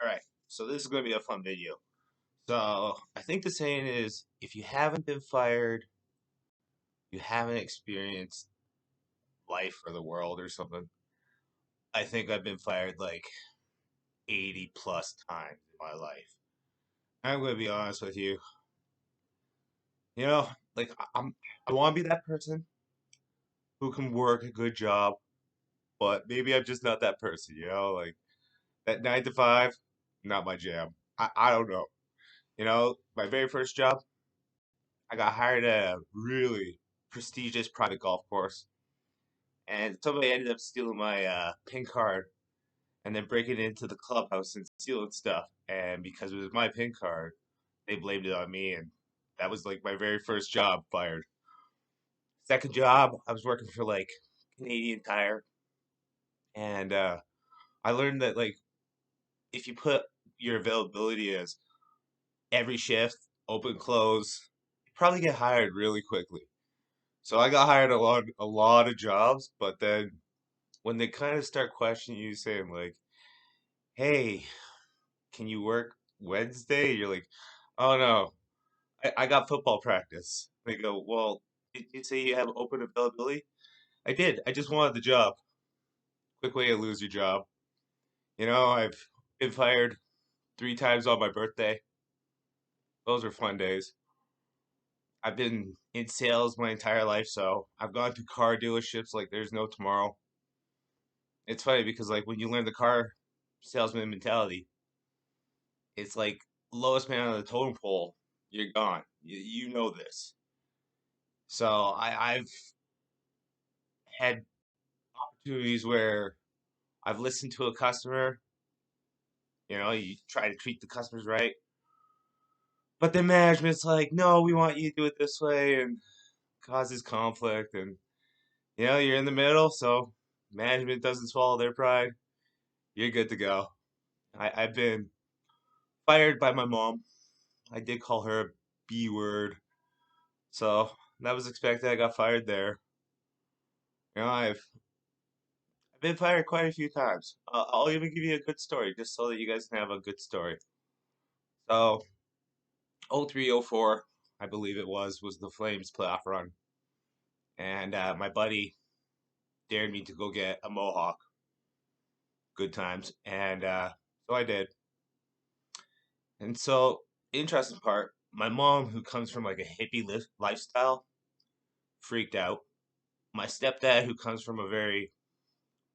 All right, so this is going to be a fun video. So I think the saying is, if you haven't been fired, you haven't experienced life or the world or something. I think I've been fired like 80 plus times in my life. I'm going to be honest with you. You know, like I want to be that person who can work a good job, but maybe I'm just not that person. Like that 9 to 5, not my jam. I don't know. My very first job, I got hired at a really prestigious private golf course, and somebody ended up stealing my PIN card and then breaking into the clubhouse and stealing stuff. And because it was my PIN card, they blamed it on me, and that was like my very first job fired. Second job, I was working for like Canadian Tire, and I learned that like if you put your availability as every shift, open close, you probably get hired really quickly. So I got hired a lot of jobs, but then when they kind of start questioning you, saying like, "Hey, can you work Wednesday?" You're like, "Oh no, I got football practice." They go, "Well, did you say you have open availability?" I did. I just wanted the job. Quick way to lose your job. I've been fired 3 times on my birthday. Those were fun days. I've been in sales my entire life, so I've gone to car dealerships like there's no tomorrow. It's funny because like when you learn the car salesman mentality, it's like lowest man on the totem pole, you're gone. You know this. So I've had opportunities where I've listened to a customer. You try to treat the customers right, but the management's like, no, we want you to do it this way, and causes conflict. And you're in the middle, so management doesn't swallow their pride. You're good to go. I've been fired by my mom. I did call her a B word, so that was expected. I got fired there. I've been fired quite a few times. I'll even give you a good story just so that you guys can have a good story. So, 0304, I believe it was the Flames playoff run. And my buddy dared me to go get a mohawk. Good times. And so I did. And so, interesting part, my mom, who comes from like a hippie lifestyle, freaked out. My stepdad, who comes from a very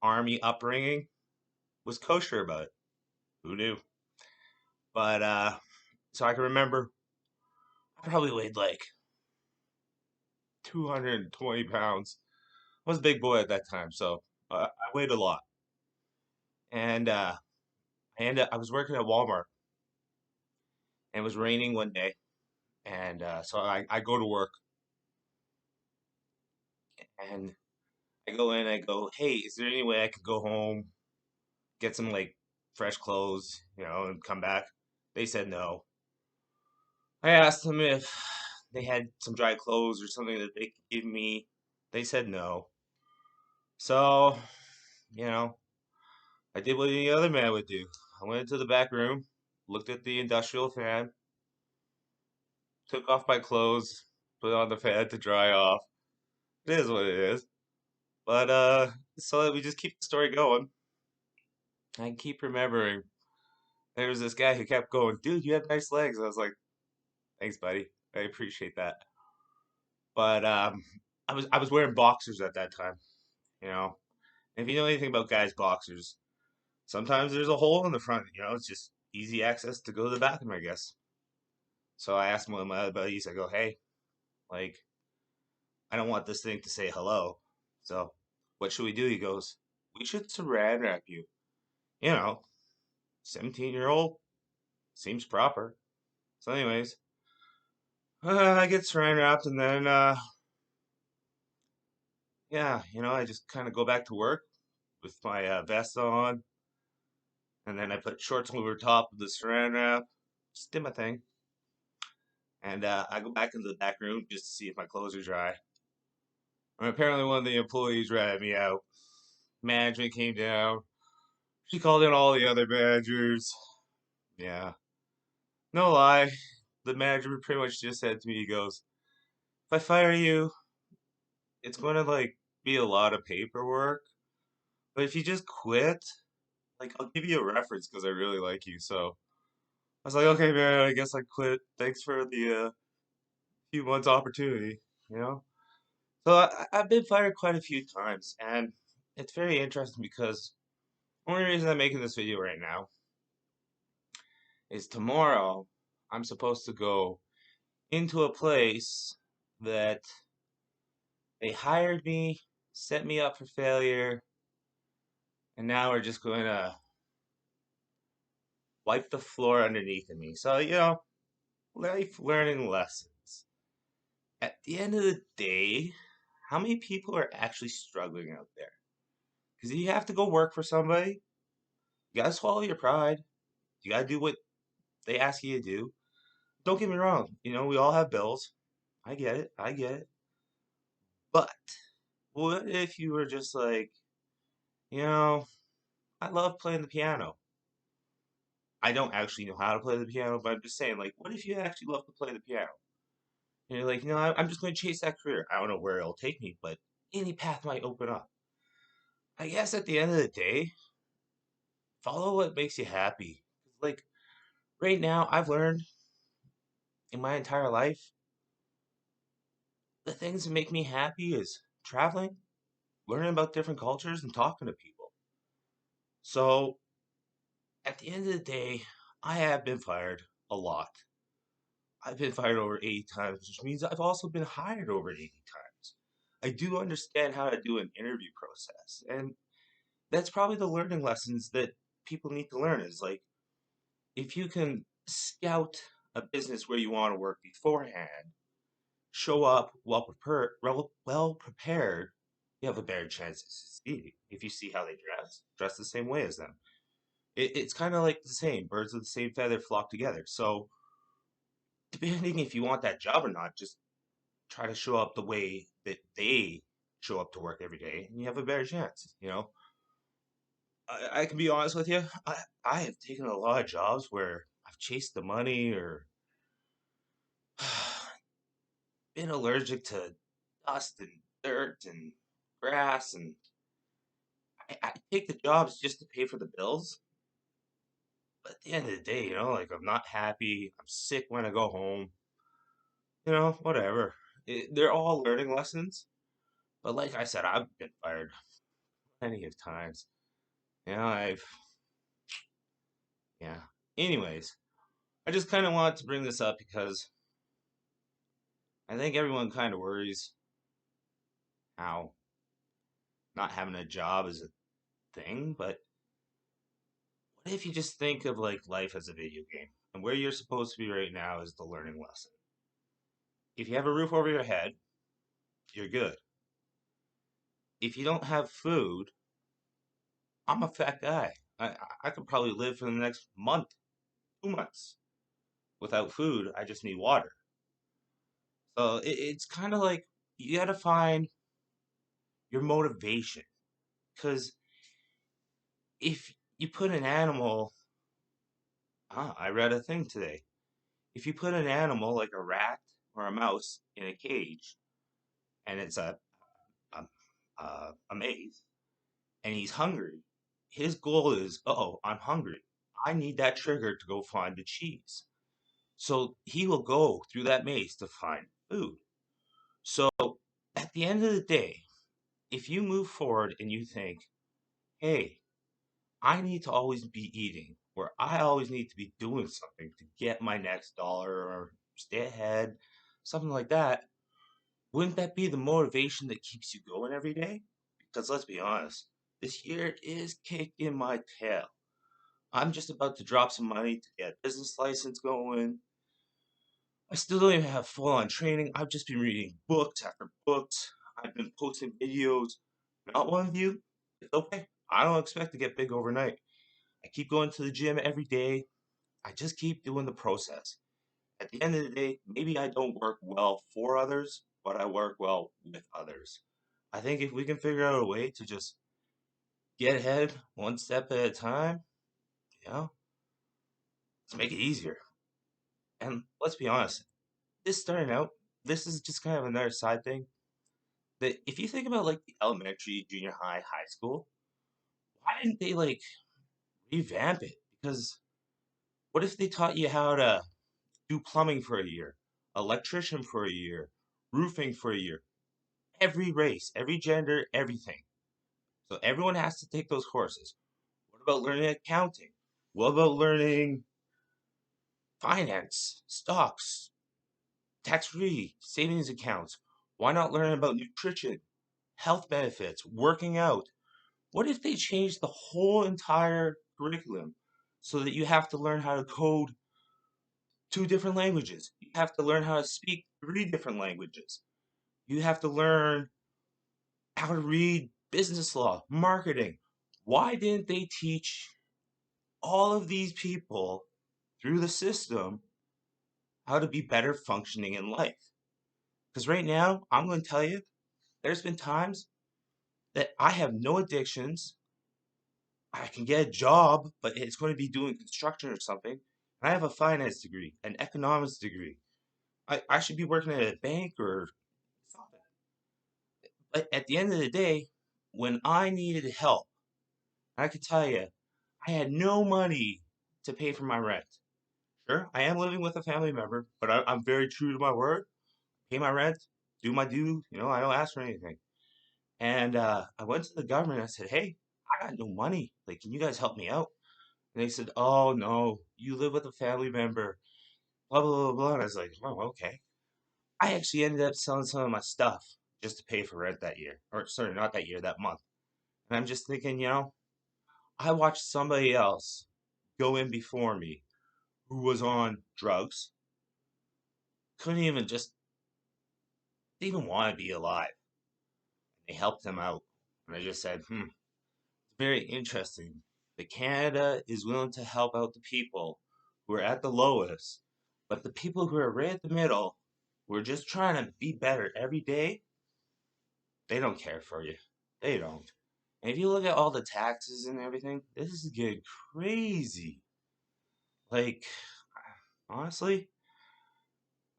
army upbringing, was kosher about it. Who knew? But so I can remember I probably weighed like 220 pounds. I was a big boy at that time, so I weighed a lot. And I was working at Walmart, and it was raining one day, and so I go to work, and I go in. I go, hey, is there any way I could go home, get some like fresh clothes, and come back? They said no. I asked them if they had some dry clothes or something that they could give me. They said no. So, you know, I did what any other man would do. I went into the back room, looked at the industrial fan, took off my clothes, put on the fan to dry off. It is what it is. But so that we just keep the story going, I keep remembering there was this guy who kept going, dude, you have nice legs. I was like, thanks, buddy. I appreciate that. But I was wearing boxers at that time, you know. And if you know anything about guys' boxers, sometimes there's a hole in the front, it's just easy access to go to the bathroom, I guess. So I asked one of my other buddies, I go, hey, like, I don't want this thing to say hello. So what should we do? He goes, we should saran wrap you. You know, 17-year-old seems proper. So, anyways, I get saran wrapped, and then, yeah, I just kind of go back to work with my vest on, and then I put shorts over top of the saran wrap, just did my thing. And I go back into the back room just to see if my clothes are dry. And apparently, one of the employees ratted me out. Management came down. She called in all the other managers. Yeah. No lie. The manager pretty much just said to me, he goes, if I fire you, it's going to like be a lot of paperwork. But if you just quit, like I'll give you a reference because I really like you. So I was like, okay, man, I guess I quit. Thanks for the few months opportunity, you know? So I've been fired quite a few times, and it's very interesting because the only reason I'm making this video right now is tomorrow I'm supposed to go into a place that they hired me, set me up for failure, and now we're just going to wipe the floor underneath of me. So, life learning lessons. At the end of the day, how many people are actually struggling out there? Because you have to go work for somebody, you gotta swallow your pride, you gotta do what they ask you to do. Don't get me wrong, we all have bills. I get it, I get it. But what if you were just like, you know, I love playing the piano. I don't actually know how to play the piano, but I'm just saying, like, what if you actually love to play the piano? And you're like, I'm just going to chase that career. I don't know where it'll take me, but any path might open up. I guess at the end of the day, follow what makes you happy. Like, right now, I've learned in my entire life, the things that make me happy is traveling, learning about different cultures, and talking to people. So, at the end of the day, I have been fired a lot. I've been fired over 80 times, which means I've also been hired over 80 times. I do understand how to do an interview process. And that's probably the learning lessons that people need to learn is like, if you can scout a business where you want to work beforehand, show up well prepared, you have a better chance to succeed. If you see how they dress the same way as them. It's kind of like the same birds of the same feather flock together. So, depending if you want that job or not, just try to show up the way that they show up to work every day, and you have a better chance. I can be honest with you. I have taken a lot of jobs where I've chased the money or been allergic to dust and dirt and grass, and I take the jobs just to pay for the bills. But at the end of the day, like I'm not happy. I'm sick when I go home. Whatever. They're all learning lessons. But like I said, I've been fired plenty of times. I've Yeah. Anyways, I just kind of wanted to bring this up because I think everyone kind of worries how not having a job is a thing, but what if you just think of like life as a video game and where you're supposed to be right now is the learning lesson? If you have a roof over your head, you're good. If you don't have food, I'm a fat guy. I could probably live for the next month, 2 months without food. I just need water. So it's kind of like you got to find your motivation because if you put an animal, I read a thing today. If you put an animal like a rat or a mouse in a cage, and it's a, a maze, and he's hungry, his goal is, oh, I'm hungry. I need that trigger to go find the cheese. So he will go through that maze to find food. So at the end of the day, if you move forward and you think, hey, I need to always be eating, or I always need to be doing something to get my next dollar or stay ahead, something like that, wouldn't that be the motivation that keeps you going every day? Because let's be honest, this year is kicking my tail. I'm just about to drop some money to get a business license going. I still don't even have full on training. I've just been reading books after books. I've been posting videos. Not one view. It's okay. I don't expect to get big overnight. I keep going to the gym every day. I just keep doing the process. At the end of the day, maybe I don't work well for others, but I work well with others. I think if we can figure out a way to just get ahead one step at a time, you know, Let's make it easier. And let's be honest, this starting out, this is just kind of another side thing. That if you think about like the elementary, junior high, high school, why didn't they like revamp it? Because what if they taught you how to do plumbing for a year, electrician for a year, roofing for a year, every race, every gender, everything. So everyone has to take those courses. What about learning accounting? What about learning finance, stocks, tax-free savings accounts? Why not learn about nutrition, health benefits, working out? What if they changed the whole entire curriculum so that you have to learn how to code two different languages? You have to learn how to speak three different languages. You have to learn how to read business law, marketing. Why didn't they teach all of these people through the system how to be better functioning in life? Because right now, I'm going to tell you, there's been times that I have no addictions. I can get a job, but it's going to be doing construction or something. And I have a finance degree, an economics degree. I should be working at a bank or something. But at the end of the day, when I needed help, I could tell you, I had no money to pay for my rent. Sure, I am living with a family member, but I'm very true to my word. Pay my rent, do my due, I don't ask for anything. And I went to the government and I said, hey, I got no money. Like, can you guys help me out? And they said, oh, no, you live with a family member, blah, blah, blah, blah. And I was like, oh, okay. I actually ended up selling some of my stuff just to pay for rent that year. Or, sorry, not that year, that month. And I'm just thinking, I watched somebody else go in before me who was on drugs, couldn't even just didn't even want to be alive. They helped him out. And I just said, very interesting. That Canada is willing to help out the people who are at the lowest, but the people who are right at the middle, who are just trying to be better every day, they don't care for you. They don't. And if you look at all the taxes and everything, this is getting crazy. Like, honestly,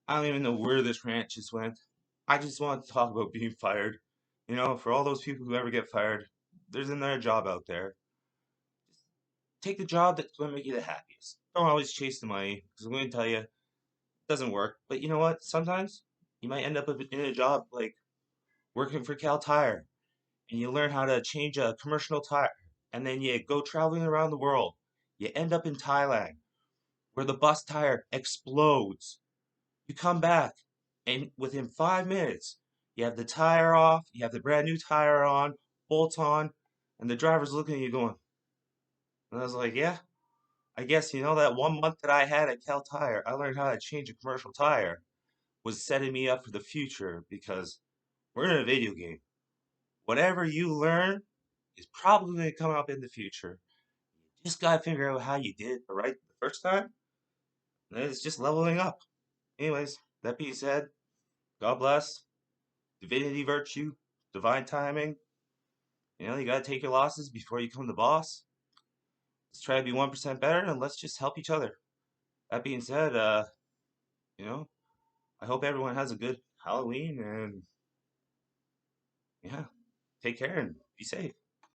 I don't even know where this rant just went. I just want to talk about being fired. For all those people who ever get fired, there's another job out there. Take the job that's going to make you the happiest. Don't always chase the money, because I'm going to tell you, it doesn't work. But you know what? Sometimes you might end up in a job like working for Cal Tire, and you learn how to change a commercial tire, and then you go traveling around the world. You end up in Thailand, where the bus tire explodes. You come back, and within 5 minutes, you have the tire off, you have the brand new tire on, bolts on, and the driver's looking at you going, and I was like, yeah, I guess, that 1 month that I had at Cal Tire, I learned how to change a commercial tire, was setting me up for the future because we're in a video game. Whatever you learn is probably going to come up in the future. You just got to figure out how you did it right the first time, and it's just leveling up. Anyways, that being said, God bless, divinity virtue, divine timing. You got to take your losses before you become the boss. Let's try to be 1% better and let's just help each other. That being said, you know, I hope everyone has a good Halloween and yeah, take care and be safe.